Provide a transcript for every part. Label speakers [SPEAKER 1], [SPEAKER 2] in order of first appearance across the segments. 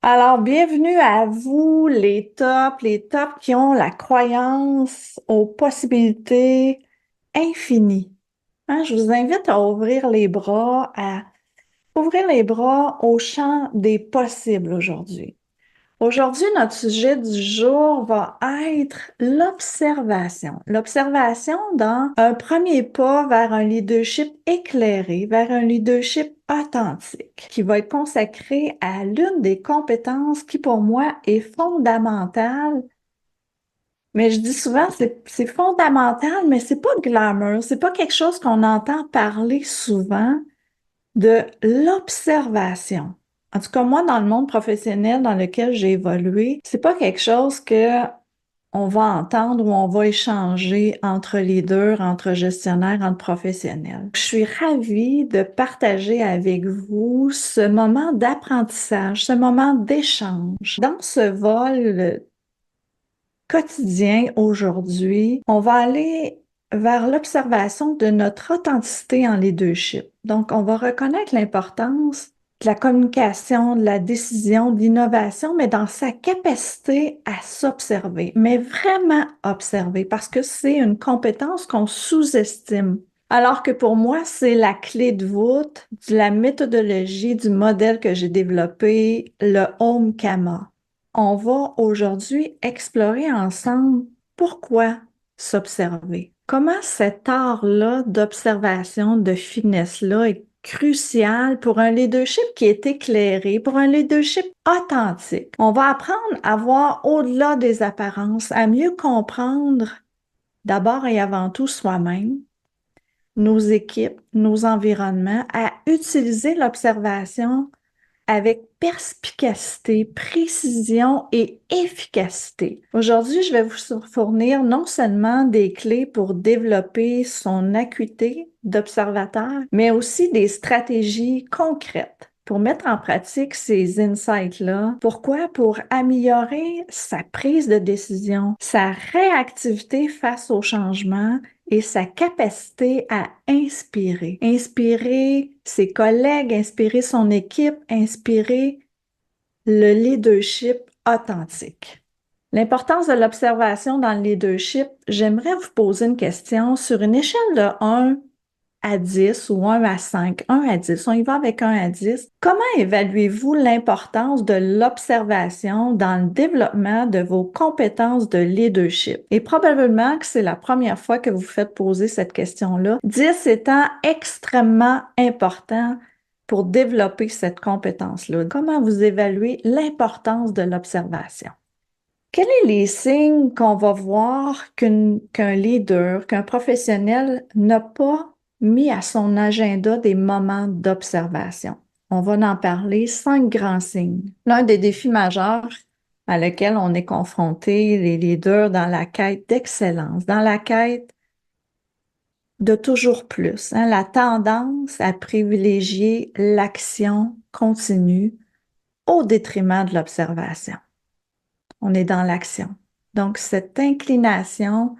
[SPEAKER 1] Alors, bienvenue à vous, les tops qui ont la croyance aux possibilités infinies. Hein, je vous invite à ouvrir les bras au champ des possibles aujourd'hui. Aujourd'hui, notre sujet du jour va être l'observation. L'observation dans un premier pas vers un leadership éclairé, vers un leadership authentique, qui va être consacré à l'une des compétences qui, pour moi, est fondamentale. Mais je dis souvent, c'est fondamental, mais c'est pas glamour, c'est pas quelque chose qu'on entend parler souvent de l'observation. En tout cas, moi, dans le monde professionnel dans lequel j'ai évolué, c'est pas quelque chose que on va entendre ou on va échanger entre leaders, entre gestionnaires, entre professionnels. Je suis ravie de partager avec vous ce moment d'apprentissage, ce moment d'échange. Dans ce vol quotidien aujourd'hui, on va aller vers l'observation de notre authenticité en leadership. Donc, on va reconnaître l'importance de la communication, de la décision, de l'innovation, mais dans sa capacité à s'observer, mais vraiment observer, parce que c'est une compétence qu'on sous-estime. Alors que pour moi, c'est la clé de voûte de la méthodologie du modèle que j'ai développé, le Home-Kama. On va aujourd'hui explorer ensemble pourquoi s'observer. Comment cet art-là d'observation, de finesse-là est crucial pour un leadership qui est éclairé, pour un leadership authentique. On va apprendre à voir au-delà des apparences, à mieux comprendre d'abord et avant tout soi-même, nos équipes, nos environnements, à utiliser l'observation avec perspicacité, précision et efficacité. Aujourd'hui, je vais vous fournir non seulement des clés pour développer son acuité d'observateur, mais aussi des stratégies concrètes pour mettre en pratique ces insights-là. Pourquoi? Pour améliorer sa prise de décision, sa réactivité face au changement et sa capacité à inspirer. Inspirer ses collègues, inspirer son équipe, inspirer le leadership authentique. L'importance de l'observation dans le leadership, j'aimerais vous poser une question sur une échelle de 1 à 10 ou 1 à 5, 1 à 10, on y va avec 1 à 10. Comment évaluez-vous l'importance de l'observation dans le développement de vos compétences de leadership? Et probablement que c'est la première fois que vous faites poser cette question-là. 10 étant extrêmement important pour développer cette compétence-là. Comment vous évaluez l'importance de l'observation? Quels sont les signes qu'on va voir qu'un leader, qu'un professionnel n'a pas mis à son agenda des moments d'observation? On va en parler, 5 grands signes. L'un des défis majeurs à lequel on est confronté, les leaders, dans la quête d'excellence, dans la quête de toujours plus, hein, la tendance à privilégier l'action continue au détriment de l'observation. On est dans l'action. Donc, cette inclination,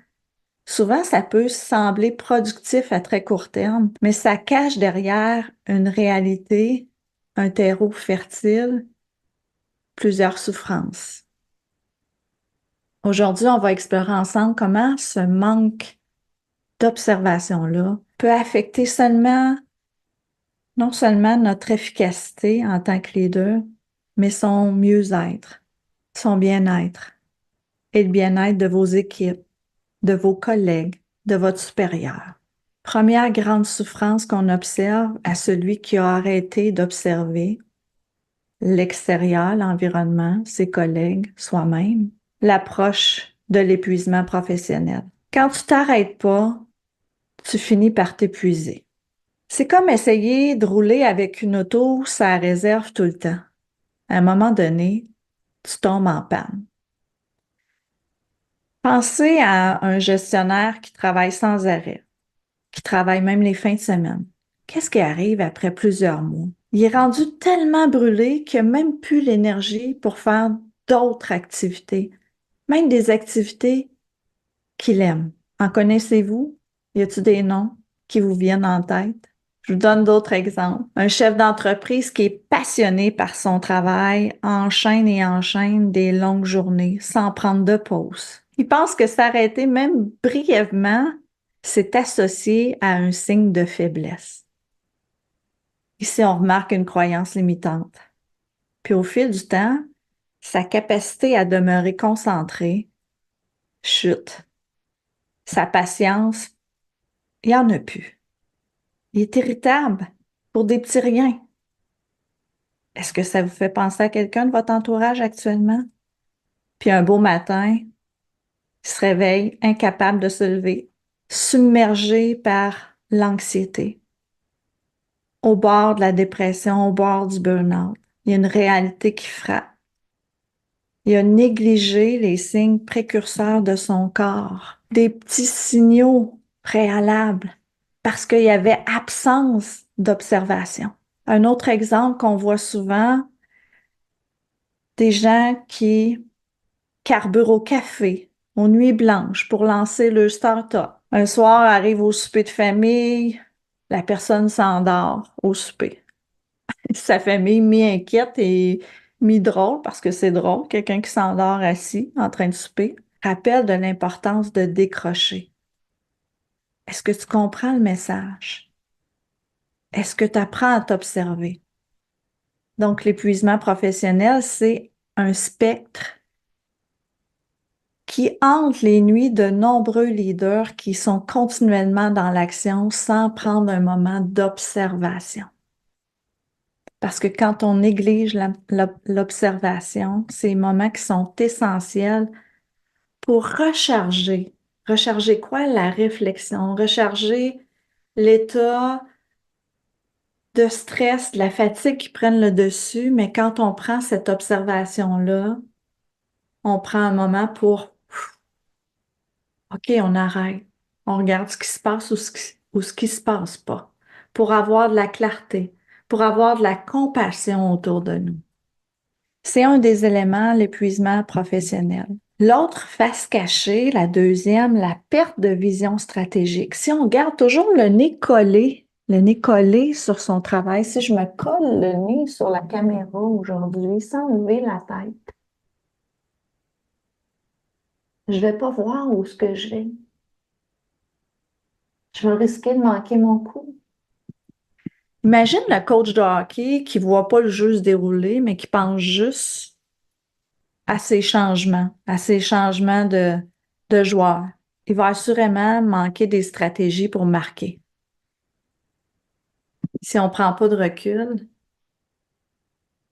[SPEAKER 1] souvent, ça peut sembler productif à très court terme, mais ça cache derrière une réalité, un terreau fertile, plusieurs souffrances. Aujourd'hui, on va explorer ensemble comment ce manque d'observation-là peut affecter non seulement notre efficacité en tant que leader, mais son mieux-être, son bien-être et le bien-être de vos équipes, de vos collègues, de votre supérieur. Première grande souffrance qu'on observe à celui qui a arrêté d'observer l'extérieur, l'environnement, ses collègues, soi-même, l'approche de l'épuisement professionnel. Quand tu t'arrêtes pas, tu finis par t'épuiser. C'est comme essayer de rouler avec une auto, ça réserve tout le temps. À un moment donné, tu tombes en panne. Pensez à un gestionnaire qui travaille sans arrêt, qui travaille même les fins de semaine. Qu'est-ce qui arrive après plusieurs mois? Il est rendu tellement brûlé qu'il n'a même plus l'énergie pour faire d'autres activités, même des activités qu'il aime. En connaissez-vous? Y a-t-il des noms qui vous viennent en tête? Je vous donne d'autres exemples. Un chef d'entreprise qui est passionné par son travail enchaîne et enchaîne des longues journées sans prendre de pause. Il pense que s'arrêter même brièvement, c'est associé à un signe de faiblesse. Ici, on remarque une croyance limitante. Puis au fil du temps, sa capacité à demeurer concentré chute. Sa patience, il n'y en a plus. Il est irritable pour des petits riens. Est-ce que ça vous fait penser à quelqu'un de votre entourage actuellement? Puis un beau matin, il se réveille incapable de se lever, submergé par l'anxiété, au bord de la dépression, au bord du burn-out. Il y a une réalité qui frappe. Il a négligé les signes précurseurs de son corps, des petits signaux préalables, parce qu'il y avait absence d'observation. Un autre exemple qu'on voit souvent, des gens qui carburent au café, aux nuits blanches pour lancer le start-up. Un soir, arrive au souper de famille, la personne s'endort au souper. Sa famille mi-inquiète et mi-drôle, parce que c'est drôle, quelqu'un qui s'endort assis en train de souper, rappelle de l'importance de décrocher. Est-ce que tu comprends le message? Est-ce que tu apprends à t'observer? Donc, l'épuisement professionnel, c'est un spectre qui hante les nuits de nombreux leaders qui sont continuellement dans l'action sans prendre un moment d'observation. Parce que quand on néglige l'observation, ces moments qui sont essentiels pour recharger. Recharger quoi? La réflexion, recharger l'état de stress, de la fatigue qui prennent le dessus, mais quand on prend cette observation-là, on prend un moment pour, OK, on arrête, on regarde ce qui se passe ou ce qui se passe pas, pour avoir de la clarté, pour avoir de la compassion autour de nous. C'est un des éléments, l'épuisement professionnel. L'autre face cachée, la deuxième, la perte de vision stratégique. Si on garde toujours le nez collé sur son travail, si je me colle le nez sur la caméra aujourd'hui sans lever la tête, je vais pas voir où ce que je vais. Je vais risquer de manquer mon coup. Imagine le coach de hockey qui voit pas le jeu se dérouler, mais qui pense juste à ces changements de joueurs. Il va assurément manquer des stratégies pour marquer. Si on ne prend pas de recul,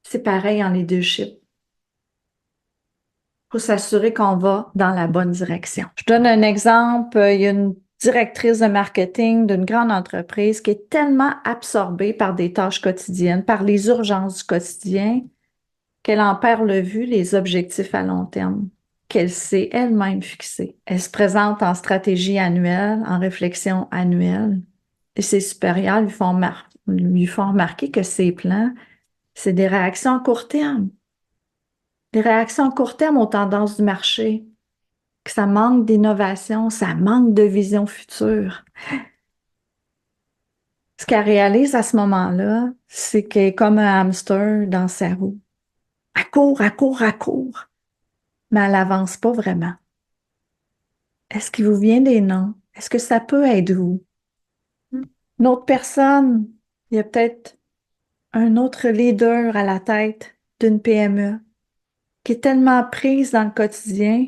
[SPEAKER 1] c'est pareil en leadership. Il faut s'assurer qu'on va dans la bonne direction. Je donne un exemple. Il y a une directrice de marketing d'une grande entreprise qui est tellement absorbée par des tâches quotidiennes, par les urgences du quotidien, qu'elle en perd le vue les objectifs à long terme, qu'elle s'est elle-même fixée. Elle se présente en stratégie annuelle, en réflexion annuelle, et ses supérieurs lui font remarquer que ses plans, c'est des réactions à court terme. Des réactions à court terme aux tendances du marché, que ça manque d'innovation, ça manque de vision future. Ce qu'elle réalise à ce moment-là, c'est qu'elle est comme un hamster dans sa roue. Elle court, elle court, elle court, mais elle n'avance pas vraiment. Est-ce qu'il vous vient des noms? Est-ce que ça peut être vous? Une autre personne, il y a peut-être un autre leader à la tête d'une PME qui est tellement prise dans le quotidien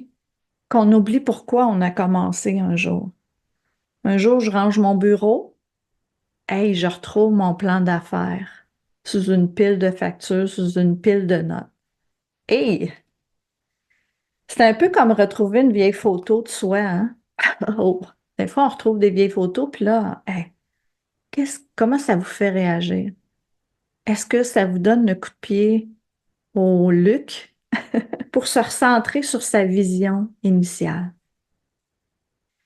[SPEAKER 1] qu'on oublie pourquoi on a commencé un jour. Un jour, je range mon bureau, hey, je retrouve mon plan d'affaires sous une pile de factures, sous une pile de notes. Hey, c'est un peu comme retrouver une vieille photo de soi, hein? Oh, des fois, on retrouve des vieilles photos, puis là, hey, comment ça vous fait réagir? Est-ce que ça vous donne le coup de pied au Luc pour se recentrer sur sa vision initiale?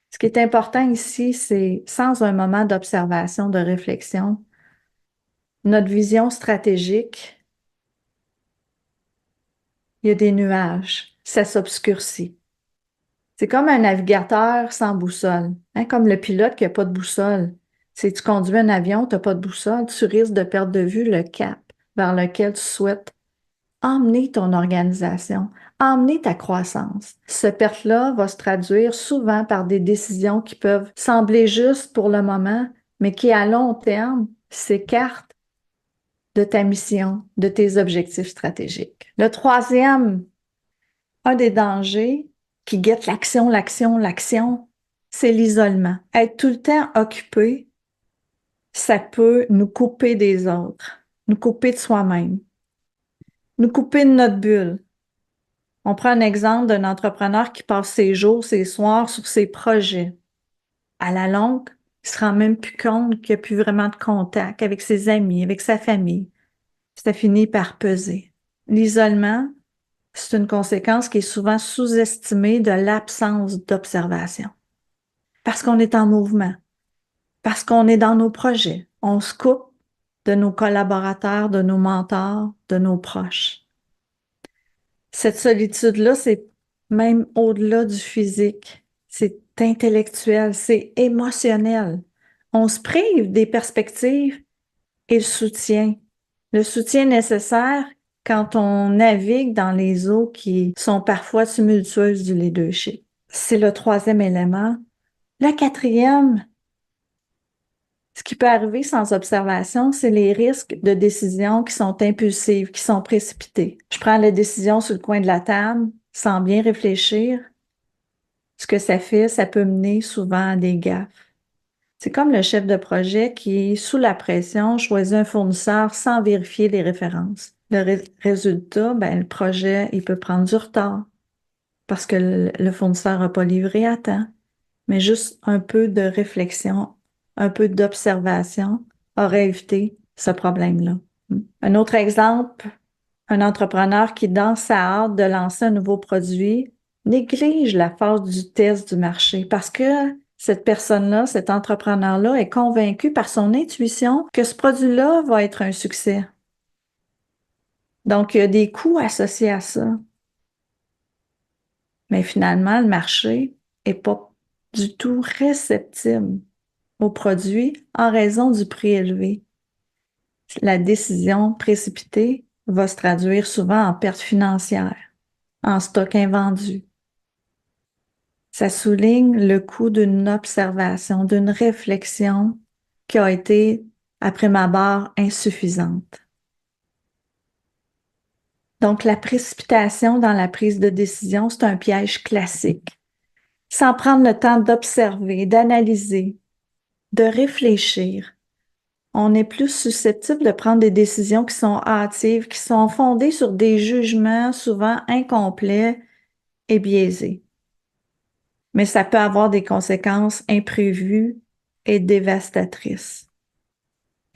[SPEAKER 1] Ce qui est important ici, c'est sans un moment d'observation, de réflexion, notre vision stratégique, il y a des nuages, ça s'obscurcit. C'est comme un navigateur sans boussole, hein, comme le pilote qui n'a pas de boussole. Si tu conduis un avion, tu n'as pas de boussole, tu risques de perdre de vue le cap vers lequel tu souhaites emmener ton organisation, emmener ta croissance. Cette perte-là va se traduire souvent par des décisions qui peuvent sembler justes pour le moment, mais qui à long terme s'écartent de ta mission, de tes objectifs stratégiques. Le troisième, un des dangers qui guette l'action, c'est l'isolement. Être tout le temps occupé, ça peut nous couper des autres, nous couper de soi-même, nous couper de notre bulle. On prend un exemple d'un entrepreneur qui passe ses jours, ses soirs sur ses projets. À la longue, il se rend même plus compte qu'il n'y a plus vraiment de contact avec ses amis, avec sa famille. Ça finit par peser. L'isolement, c'est une conséquence qui est souvent sous-estimée de l'absence d'observation. Parce qu'on est en mouvement, parce qu'on est dans nos projets. On se coupe de nos collaborateurs, de nos mentors, de nos proches. Cette solitude-là, c'est même au-delà du physique. C'est intellectuel, c'est émotionnel. On se prive des perspectives et le soutien nécessaire quand on navigue dans les eaux qui sont parfois tumultueuses du leadership. C'est le troisième élément. Le quatrième, ce qui peut arriver sans observation, c'est les risques de décisions qui sont impulsives, qui sont précipitées. Je prends la décision sur le coin de la table sans bien réfléchir. Ce que ça fait, ça peut mener souvent à des gaffes. C'est comme le chef de projet qui, sous la pression, choisit un fournisseur sans vérifier les références. Le résultat, le projet, il peut prendre du retard parce que le fournisseur n'a pas livré à temps. Mais juste un peu de réflexion, un peu d'observation aurait évité ce problème-là. Un autre exemple, un entrepreneur qui, dans sa hâte de lancer un nouveau produit, néglige la phase du test du marché parce que cette personne-là, cet entrepreneur-là est convaincu par son intuition que ce produit-là va être un succès. Donc, il y a des coûts associés à ça. Mais finalement, le marché n'est pas du tout réceptible au produit en raison du prix élevé. La décision précipitée va se traduire souvent en perte financière, en stock invendu. Ça souligne le coût d'une observation, d'une réflexion qui a été, après ma barre, insuffisante. Donc, la précipitation dans la prise de décision, c'est un piège classique. Sans prendre le temps d'observer, d'analyser, de réfléchir, on est plus susceptible de prendre des décisions qui sont hâtives, qui sont fondées sur des jugements souvent incomplets et biaisés. Mais ça peut avoir des conséquences imprévues et dévastatrices.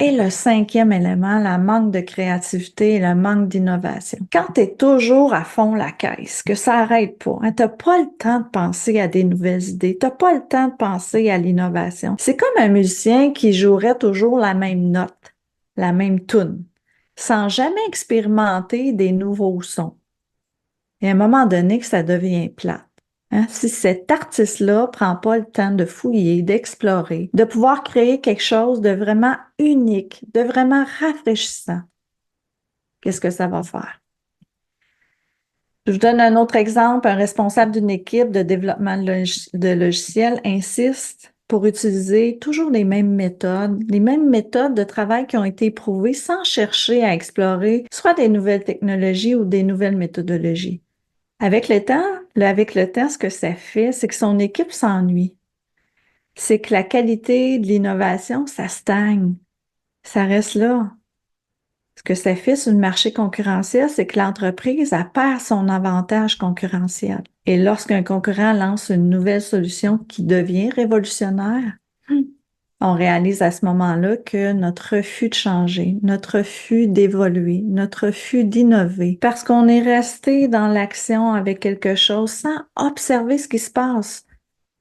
[SPEAKER 1] Et le cinquième élément, le manque de créativité et le manque d'innovation. Quand tu es toujours à fond la caisse, que ça n'arrête pas, tu n'as pas le temps de penser à des nouvelles idées, tu n'as pas le temps de penser à l'innovation. C'est comme un musicien qui jouerait toujours la même note, la même tune, sans jamais expérimenter des nouveaux sons. Et à un moment donné que ça devient plate. Si cet artiste-là prend pas le temps de fouiller, d'explorer, de pouvoir créer quelque chose de vraiment unique, de vraiment rafraîchissant, qu'est-ce que ça va faire? Je vous donne un autre exemple. Un responsable d'une équipe de développement de logiciels insiste pour utiliser toujours les mêmes méthodes de travail qui ont été éprouvées sans chercher à explorer soit des nouvelles technologies ou des nouvelles méthodologies. Avec le temps, ce que ça fait, c'est que son équipe s'ennuie. C'est que la qualité de l'innovation, ça stagne. Ça reste là. Ce que ça fait sur le marché concurrentiel, c'est que l'entreprise, elle perd son avantage concurrentiel. Et lorsqu'un concurrent lance une nouvelle solution qui devient révolutionnaire, on réalise à ce moment-là que notre refus de changer, notre refus d'évoluer, notre refus d'innover, parce qu'on est resté dans l'action avec quelque chose sans observer ce qui se passe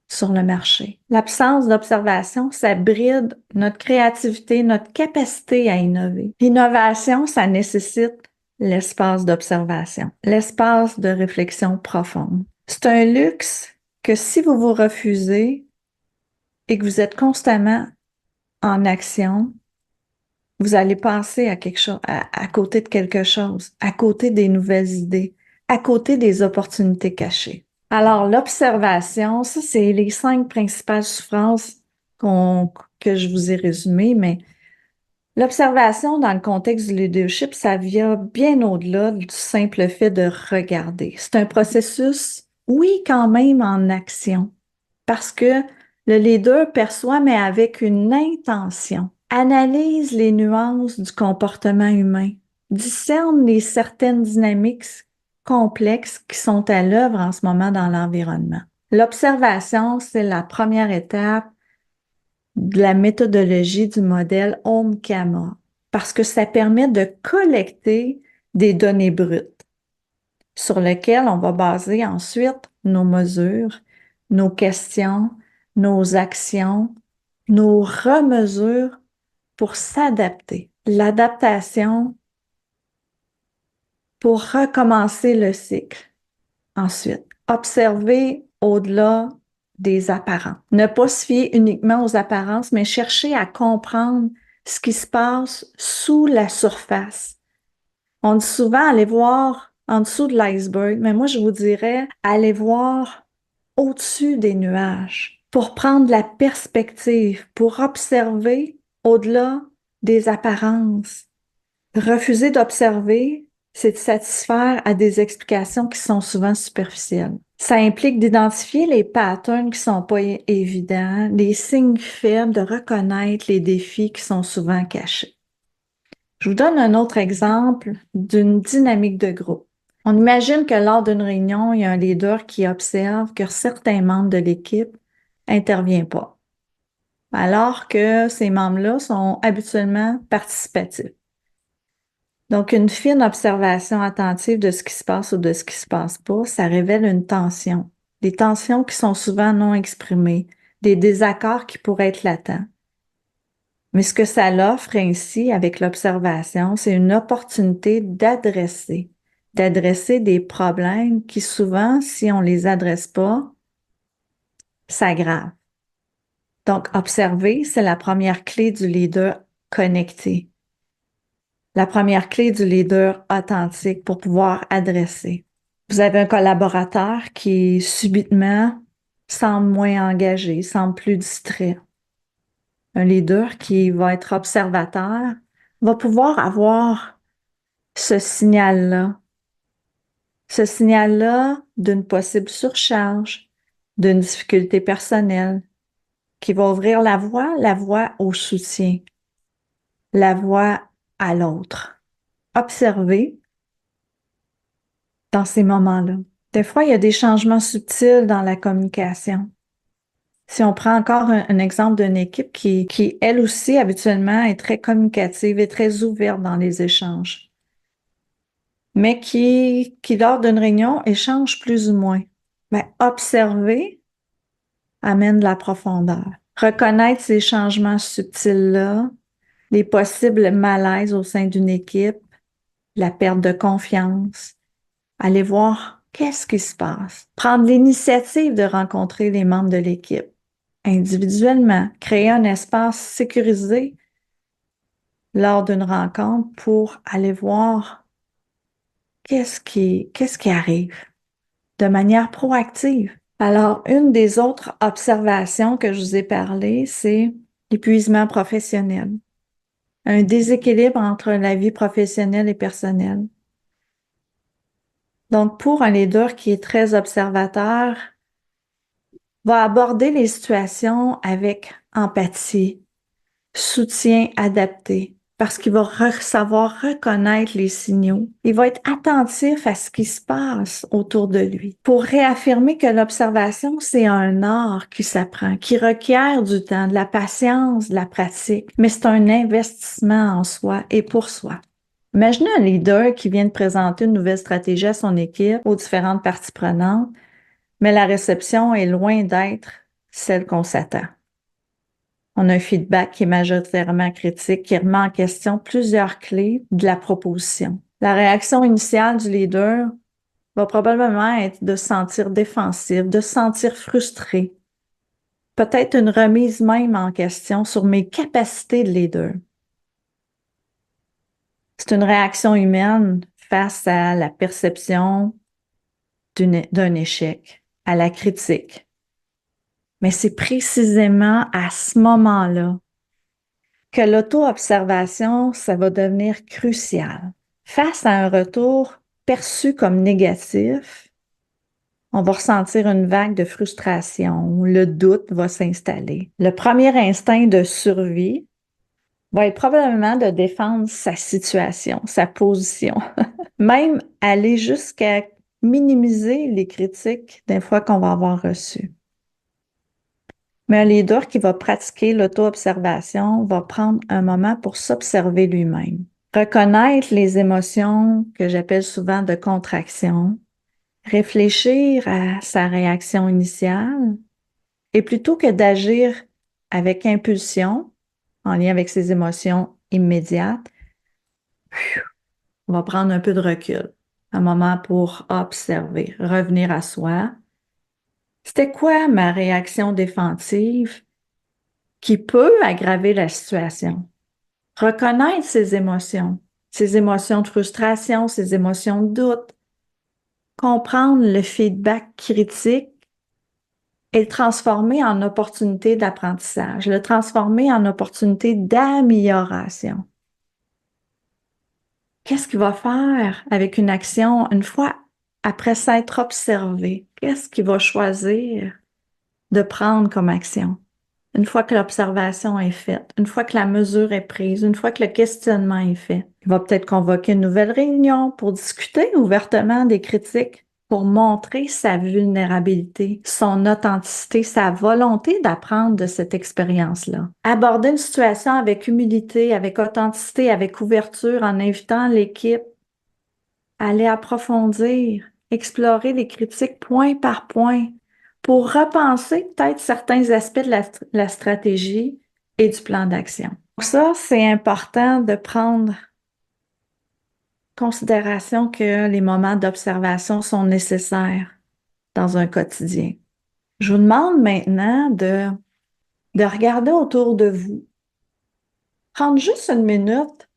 [SPEAKER 1] sur le marché. L'absence d'observation, ça bride notre créativité, notre capacité à innover. L'innovation, ça nécessite l'espace d'observation, l'espace de réflexion profonde. C'est un luxe que si vous vous refusez et que vous êtes constamment en action, vous allez passer à quelque chose, à côté de quelque chose, à côté des nouvelles idées, à côté des opportunités cachées. Alors, l'observation, ça, c'est les 5 principales souffrances que je vous ai résumées, mais l'observation dans le contexte du leadership, ça vient bien au-delà du simple fait de regarder. C'est un processus, oui, quand même en action, parce que le leader perçoit, mais avec une intention, analyse les nuances du comportement humain, discerne les certaines dynamiques complexes qui sont à l'œuvre en ce moment dans l'environnement. L'observation, c'est la première étape de la méthodologie du modèle OMCAMA parce que ça permet de collecter des données brutes sur lesquelles on va baser ensuite nos mesures, nos questions, nos actions, nos remesures pour s'adapter. L'adaptation pour recommencer le cycle. Ensuite, observer au-delà des apparences. Ne pas se fier uniquement aux apparences, mais chercher à comprendre ce qui se passe sous la surface. On dit souvent aller voir en dessous de l'iceberg, mais moi je vous dirais aller voir au-dessus des nuages pour prendre la perspective, pour observer au-delà des apparences. Refuser d'observer, c'est de satisfaire à des explications qui sont souvent superficielles. Ça implique d'identifier les patterns qui sont pas évidents, les signes faibles, de reconnaître les défis qui sont souvent cachés. Je vous donne un autre exemple d'une dynamique de groupe. On imagine que lors d'une réunion, il y a un leader qui observe que certains membres de l'équipe n'interviennent pas, alors que ces membres-là sont habituellement participatifs. Donc, une fine observation attentive de ce qui se passe ou de ce qui se passe pas, ça révèle une tension. Des tensions qui sont souvent non exprimées, des désaccords qui pourraient être latents. Mais ce que ça l'offre ainsi avec l'observation, c'est une opportunité d'adresser des problèmes qui souvent, si on les adresse pas, s'aggravent. Donc, observer, c'est la première clé du leader connecté. La première clé du leader authentique pour pouvoir adresser. Vous avez un collaborateur qui subitement semble moins engagé, semble plus distrait. Un leader qui va être observateur va pouvoir avoir ce signal-là d'une possible surcharge, d'une difficulté personnelle, qui va ouvrir la voie au soutien, la voie à l'autre. Observer dans ces moments-là. Des fois, il y a des changements subtils dans la communication. Si on prend encore un exemple d'une équipe qui, elle aussi, habituellement, est très communicative et très ouverte dans les échanges, mais qui lors d'une réunion, échange plus ou moins. Mais observer amène de la profondeur. Reconnaître ces changements subtils-là, les possibles malaises au sein d'une équipe, la perte de confiance, aller voir qu'est-ce qui se passe. Prendre l'initiative de rencontrer les membres de l'équipe individuellement, créer un espace sécurisé lors d'une rencontre pour aller voir qu'est-ce qui arrive de manière proactive. Alors, une des autres observations que je vous ai parlé, c'est l'épuisement professionnel. Un déséquilibre entre la vie professionnelle et personnelle. Donc, pour un leader qui est très observateur, va aborder les situations avec empathie, soutien adapté, parce qu'il va savoir reconnaître les signaux. Il va être attentif à ce qui se passe autour de lui pour réaffirmer que l'observation, c'est un art qui s'apprend, qui requiert du temps, de la patience, de la pratique, mais c'est un investissement en soi et pour soi. Imaginez un leader qui vient de présenter une nouvelle stratégie à son équipe, aux différentes parties prenantes, mais la réception est loin d'être celle qu'on s'attend. On a un feedback qui est majoritairement critique, qui remet en question plusieurs clés de la proposition. La réaction initiale du leader va probablement être de se sentir défensif, de se sentir frustré. peut-être une remise même en question sur mes capacités de leader. C'est une réaction humaine face à la perception d'un échec, à la critique. Mais c'est précisément à ce moment-là que l'auto-observation, ça va devenir crucial. Face à un retour perçu comme négatif, on va ressentir une vague de frustration, le doute va s'installer. Le premier instinct de survie va être probablement de défendre sa situation, sa position, même aller jusqu'à minimiser les critiques des fois qu'on va avoir reçues. Mais un leader qui va pratiquer l'auto-observation va prendre un moment pour s'observer lui-même, reconnaître les émotions que j'appelle souvent de contraction, réfléchir à sa réaction initiale et plutôt que d'agir avec impulsion, en lien avec ses émotions immédiates, on va prendre un peu de recul, un moment pour observer, revenir à soi. C'était quoi ma réaction défensive qui peut aggraver la situation? Reconnaître ses émotions de frustration, ses émotions de doute, comprendre le feedback critique et le transformer en opportunité d'apprentissage, le transformer en opportunité d'amélioration. Qu'est-ce qu'il va faire avec une action une fois après s'être observé? Qu'est-ce qu'il va choisir de prendre comme action? Une fois que l'observation est faite, une fois que la mesure est prise, une fois que le questionnement est fait, il va peut-être convoquer une nouvelle réunion pour discuter ouvertement des critiques, pour montrer sa vulnérabilité, son authenticité, sa volonté d'apprendre de cette expérience-là. Aborder une situation avec humilité, avec authenticité, avec ouverture, en invitant l'équipe à aller approfondir, explorer les critiques point par point, pour repenser peut-être certains aspects de la stratégie et du plan d'action. Pour ça, c'est important de prendre en considération que les moments d'observation sont nécessaires dans un quotidien. Je vous demande maintenant de regarder autour de vous, prendre juste une minute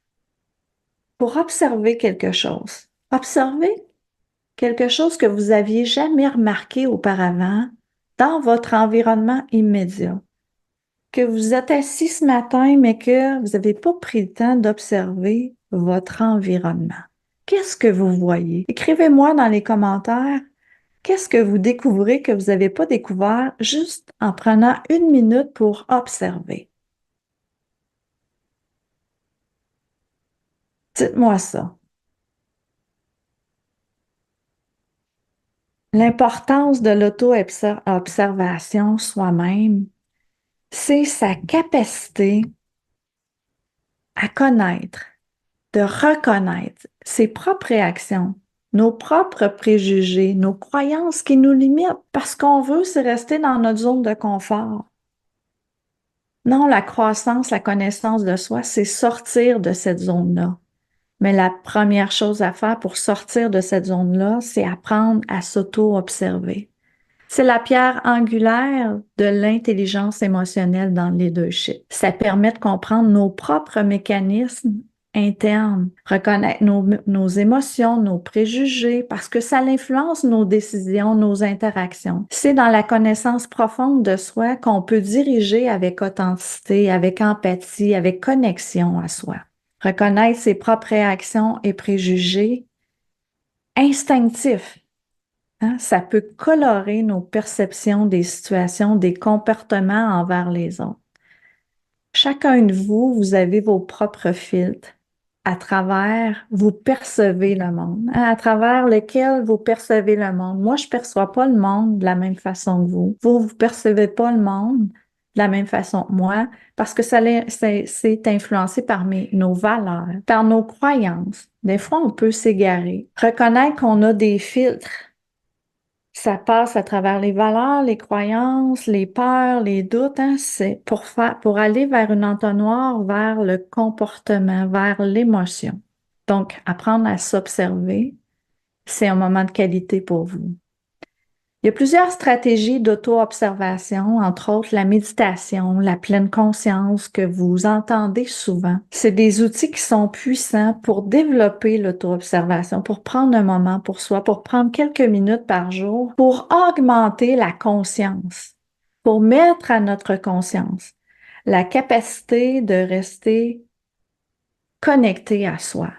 [SPEAKER 1] pour observer quelque chose. Observer quelque chose que vous aviez jamais remarqué auparavant dans votre environnement immédiat. Que vous êtes assis ce matin, mais que vous n'avez pas pris le temps d'observer votre environnement. Qu'est-ce que vous voyez? Écrivez-moi dans les commentaires, qu'est-ce que vous découvrez que vous n'avez pas découvert juste en prenant une minute pour observer. Dites-moi ça. L'importance de l'auto-observation soi-même, c'est sa capacité à connaître, de reconnaître ses propres réactions, nos propres préjugés, nos croyances qui nous limitent parce qu'on veut, c'est rester dans notre zone de confort. Non, la croissance, la connaissance de soi, c'est sortir de cette zone-là. Mais la première chose à faire pour sortir de cette zone-là, c'est apprendre à s'auto-observer. C'est la pierre angulaire de l'intelligence émotionnelle dans le leadership. Ça permet de comprendre nos propres mécanismes internes, reconnaître nos émotions, nos préjugés, parce que ça influence nos décisions, nos interactions. C'est dans la connaissance profonde de soi qu'on peut diriger avec authenticité, avec empathie, avec connexion à soi. Reconnaître ses propres réactions et préjugés instinctifs. Hein, ça peut colorer nos perceptions des situations, des comportements envers les autres. Chacun de vous, vous avez vos propres filtres à travers, vous percevez le monde, hein, à travers lequel vous percevez le monde. Moi, je ne perçois pas le monde de la même façon que vous. Vous ne percevez pas le monde de la même façon que moi parce que c'est influencé par nos valeurs, par nos croyances. Des fois, on peut s'égarer. Reconnaître qu'on a des filtres. Ça passe à travers les valeurs, les croyances, les peurs, les doutes, hein, c'est pour aller vers une entonnoir, vers le comportement, vers l'émotion. Donc, apprendre à s'observer, c'est un moment de qualité pour vous. Il y a plusieurs stratégies d'auto-observation, entre autres la méditation, la pleine conscience que vous entendez souvent. C'est des outils qui sont puissants pour développer l'auto-observation, pour prendre un moment pour soi, pour prendre quelques minutes par jour, pour augmenter la conscience, pour mettre à notre conscience la capacité de rester connecté à soi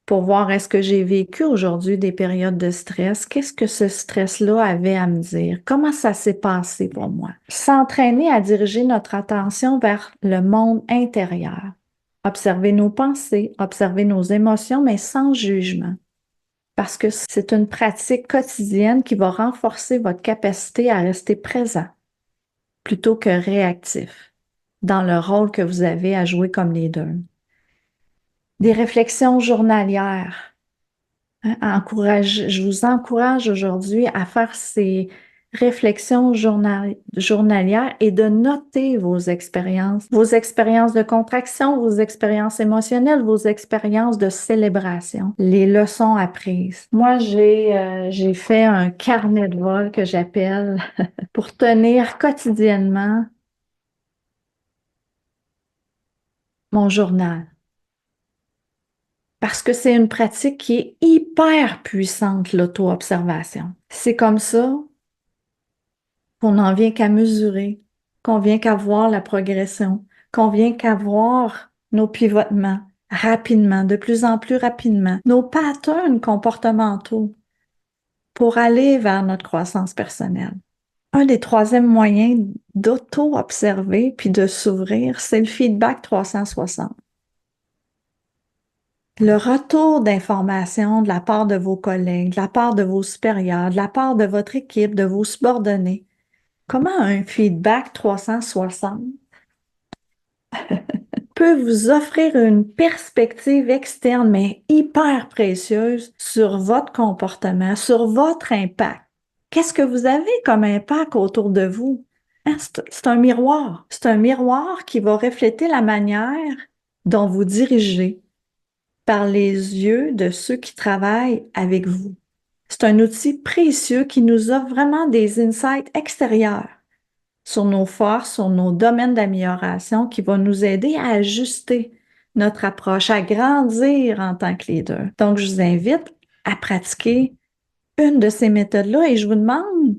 [SPEAKER 1] pour voir est-ce que j'ai vécu aujourd'hui des périodes de stress, qu'est-ce que ce stress-là avait à me dire, comment ça s'est passé pour moi. S'entraîner à diriger notre attention vers le monde intérieur. Observer nos pensées, observer nos émotions, mais sans jugement. Parce que c'est une pratique quotidienne qui va renforcer votre capacité à rester présent plutôt que réactif dans le rôle que vous avez à jouer comme leader. Des réflexions journalières. Je vous encourage aujourd'hui à faire ces réflexions journalières et de noter vos expériences de contraction, vos expériences émotionnelles, vos expériences de célébration, les leçons apprises. Moi, j'ai fait un carnet de vol que j'appelle pour tenir quotidiennement mon journal. Parce que c'est une pratique qui est hyper puissante, l'auto-observation. C'est comme ça qu'on n'en vient qu'à mesurer, qu'on vient qu'à voir la progression, qu'on vient qu'à voir nos pivotements rapidement, de plus en plus rapidement, nos patterns comportementaux pour aller vers notre croissance personnelle. Un des troisièmes moyens d'auto-observer puis de s'ouvrir, c'est le feedback 360. Le retour d'informations de la part de vos collègues, de la part de vos supérieurs, de la part de votre équipe, de vos subordonnés. Comment un feedback 360 peut vous offrir une perspective externe, mais hyper précieuse sur votre comportement, sur votre impact? Qu'est-ce que vous avez comme impact autour de vous? Hein, c'est un miroir. C'est un miroir qui va refléter la manière dont vous dirigez par les yeux de ceux qui travaillent avec vous. C'est un outil précieux qui nous offre vraiment des insights extérieurs sur nos forces, sur nos domaines d'amélioration, qui va nous aider à ajuster notre approche, à grandir en tant que leader. Donc, je vous invite à pratiquer une de ces méthodes-là et je vous demande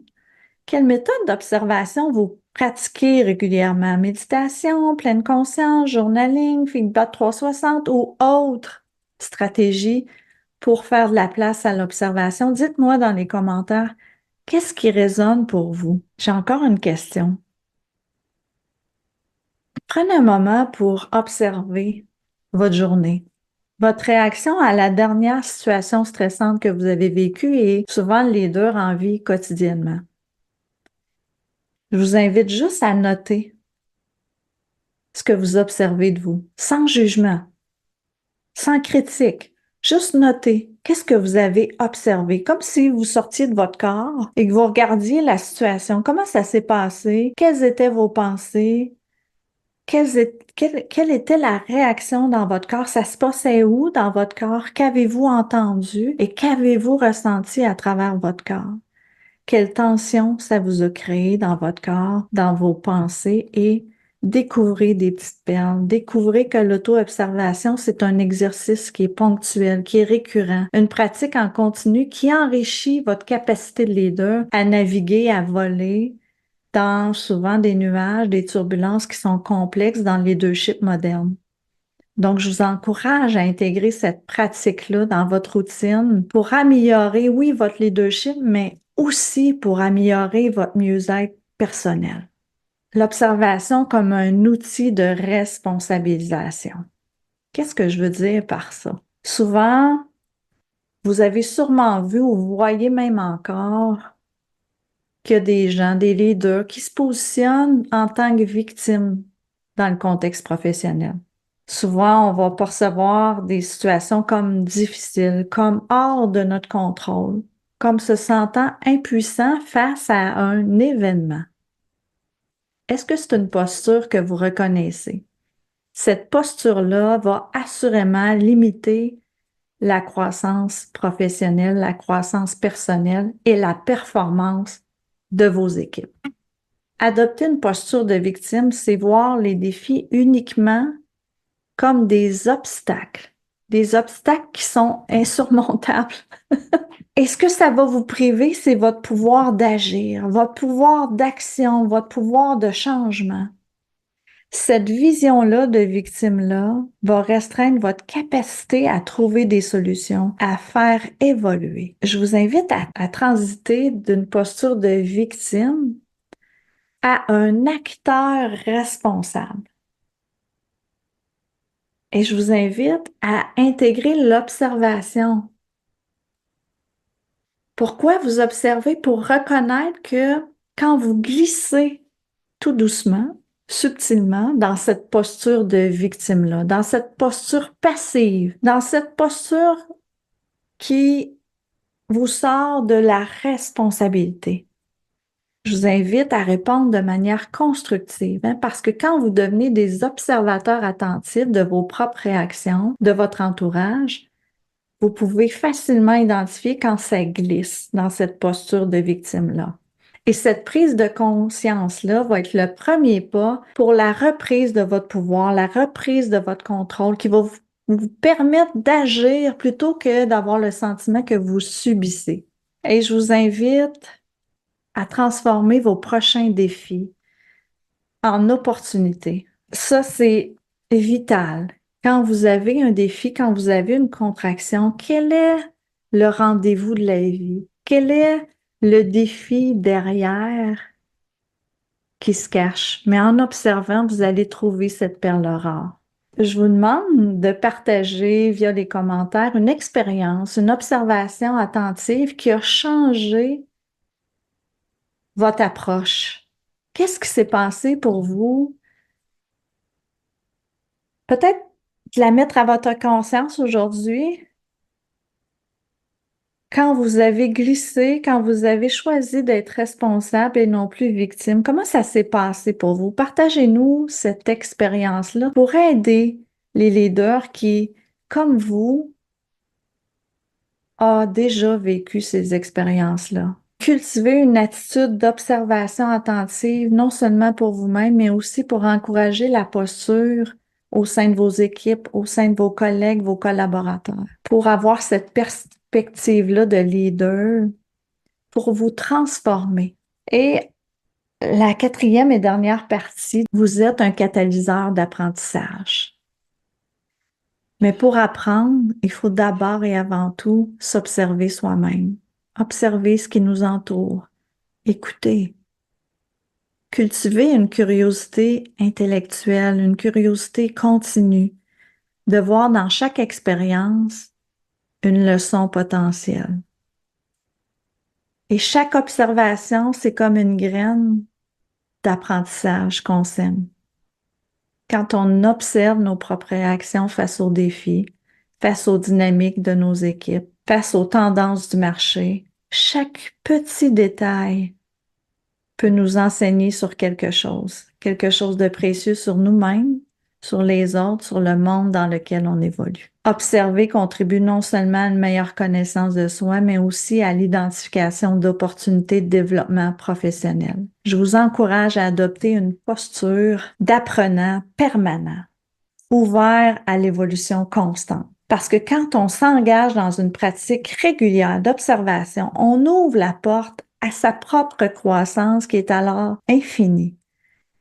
[SPEAKER 1] quelle méthode d'observation vous pratiquez régulièrement. Méditation, pleine conscience, journaling, feedback 360 ou autre stratégie pour faire de la place à l'observation. Dites-moi dans les commentaires, qu'est-ce qui résonne pour vous? J'ai encore une question. Prenez un moment pour observer votre journée, votre réaction à la dernière situation stressante que vous avez vécue et souvent les deux en vie quotidiennement. Je vous invite juste à noter ce que vous observez de vous, sans jugement, sans critique. Juste noter qu'est-ce que vous avez observé, comme si vous sortiez de votre corps et que vous regardiez la situation. Comment ça s'est passé? Quelles étaient vos pensées? Quelle était la réaction dans votre corps? Ça se passait où dans votre corps? Qu'avez-vous entendu et qu'avez-vous ressenti à travers votre corps? Quelle tension ça vous a créé dans votre corps, dans vos pensées et découvrez des petites perles. Découvrez que l'auto-observation, c'est un exercice qui est ponctuel, qui est récurrent, une pratique en continu qui enrichit votre capacité de leader à naviguer, à voler dans souvent des nuages, des turbulences qui sont complexes dans le leadership moderne. Donc, je vous encourage à intégrer cette pratique-là dans votre routine pour améliorer, oui, votre leadership, mais aussi pour améliorer votre mieux-être personnel. L'observation comme un outil de responsabilisation. Qu'est-ce que je veux dire par ça? Souvent, vous avez sûrement vu ou vous voyez même encore qu'il y a des gens, des leaders qui se positionnent en tant que victimes dans le contexte professionnel. Souvent, on va percevoir des situations comme difficiles, comme hors de notre contrôle, comme se sentant impuissant face à un événement. Est-ce que c'est une posture que vous reconnaissez? Cette posture-là va assurément limiter la croissance professionnelle, la croissance personnelle et la performance de vos équipes. Adopter une posture de victime, c'est voir les défis uniquement comme des obstacles qui sont insurmontables. Et ce que ça va vous priver, c'est votre pouvoir d'agir, votre pouvoir d'action, votre pouvoir de changement. Cette vision-là de victime-là va restreindre votre capacité à trouver des solutions, à faire évoluer. Je vous invite à transiter d'une posture de victime à un acteur responsable. Et je vous invite à intégrer l'observation. Pourquoi vous observez? Pour reconnaître que quand vous glissez tout doucement, subtilement, dans cette posture de victime-là, dans cette posture passive, dans cette posture qui vous sort de la responsabilité. Je vous invite à répondre de manière constructive, parce que quand vous devenez des observateurs attentifs de vos propres réactions, de votre entourage, vous pouvez facilement identifier quand ça glisse dans cette posture de victime-là. Et cette prise de conscience-là va être le premier pas pour la reprise de votre pouvoir, la reprise de votre contrôle qui va vous permettre d'agir plutôt que d'avoir le sentiment que vous subissez. Et je vous invite à transformer vos prochains défis en opportunités. Ça, c'est vital. Quand vous avez un défi, quand vous avez une contraction, quel est le rendez-vous de la vie? Quel est le défi derrière qui se cache? Mais en observant, vous allez trouver cette perle rare. Je vous demande de partager via les commentaires une expérience, une observation attentive qui a changé votre approche. Qu'est-ce qui s'est passé pour vous? Peut-être de la mettre à votre conscience aujourd'hui. Quand vous avez glissé, quand vous avez choisi d'être responsable et non plus victime, comment ça s'est passé pour vous? Partagez-nous cette expérience-là pour aider les leaders qui, comme vous, ont déjà vécu ces expériences-là. Cultivez une attitude d'observation attentive, non seulement pour vous-même, mais aussi pour encourager la posture au sein de vos équipes, au sein de vos collègues, vos collaborateurs, pour avoir cette perspective-là de leader, pour vous transformer. Et la quatrième et dernière partie, vous êtes un catalyseur d'apprentissage. Mais pour apprendre, il faut d'abord et avant tout s'observer soi-même, observer ce qui nous entoure, écouter, cultiver une curiosité intellectuelle, une curiosité continue, de voir dans chaque expérience une leçon potentielle. Et chaque observation, c'est comme une graine d'apprentissage qu'on sème. Quand on observe nos propres réactions face aux défis, face aux dynamiques de nos équipes, face aux tendances du marché, chaque petit détail peut nous enseigner sur quelque chose de précieux sur nous-mêmes, sur les autres, sur le monde dans lequel on évolue. Observer contribue non seulement à une meilleure connaissance de soi, mais aussi à l'identification d'opportunités de développement professionnel. Je vous encourage à adopter une posture d'apprenant permanent, ouvert à l'évolution constante. Parce que quand on s'engage dans une pratique régulière d'observation, on ouvre la porte à sa propre croissance qui est alors infinie,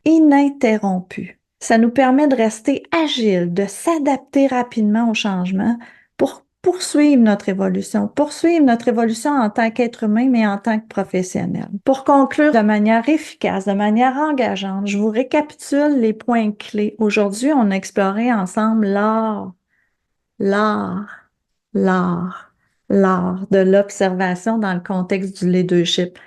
[SPEAKER 1] ininterrompue. Ça nous permet de rester agile, de s'adapter rapidement au changement pour poursuivre notre évolution en tant qu'être humain, mais en tant que professionnel. Pour conclure de manière efficace, de manière engageante, je vous récapitule les points clés. Aujourd'hui, on a exploré ensemble l'art, l'art de l'observation dans le contexte du leadership.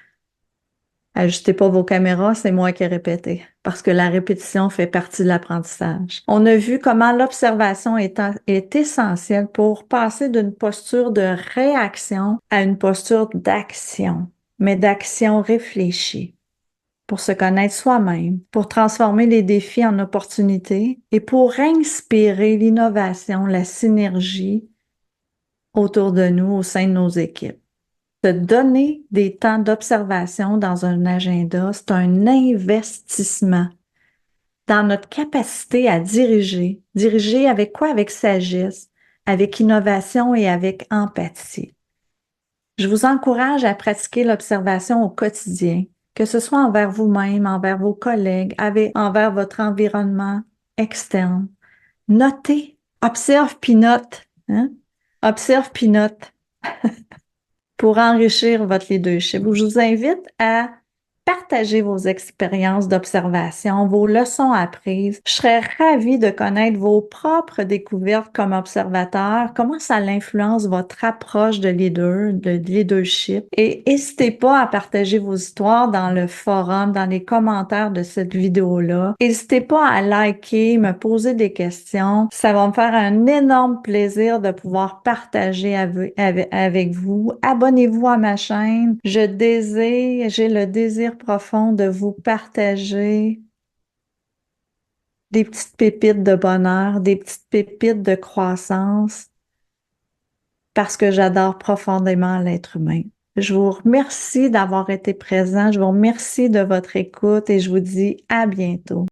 [SPEAKER 1] Ajustez pas vos caméras, c'est moi qui ai répété, parce que la répétition fait partie de l'apprentissage. On a vu comment l'observation est essentielle pour passer d'une posture de réaction à une posture d'action, mais d'action réfléchie, pour se connaître soi-même, pour transformer les défis en opportunités et pour inspirer l'innovation, la synergie autour de nous, au sein de nos équipes. Se donner des temps d'observation dans un agenda, c'est un investissement dans notre capacité à diriger. Diriger avec quoi? Avec sagesse, avec innovation et avec empathie. Je vous encourage à pratiquer l'observation au quotidien, que ce soit envers vous-même, envers vos collègues, envers votre environnement externe. Notez, observe puis note, hein? Observe puis note pour enrichir votre leadership. Je vous invite à partager vos expériences d'observation, vos leçons apprises. Je serais ravie de connaître vos propres découvertes comme observateur, comment ça influence votre approche de leadership. Et n'hésitez pas à partager vos histoires dans le forum, dans les commentaires de cette vidéo-là. N'hésitez pas à liker, me poser des questions. Ça va me faire un énorme plaisir de pouvoir partager avec vous. Abonnez-vous à ma chaîne. J'ai le désir profond de vous partager des petites pépites de bonheur, des petites pépites de croissance, parce que j'adore profondément l'être humain. Je vous remercie d'avoir été présent. Je vous remercie de votre écoute et je vous dis à bientôt.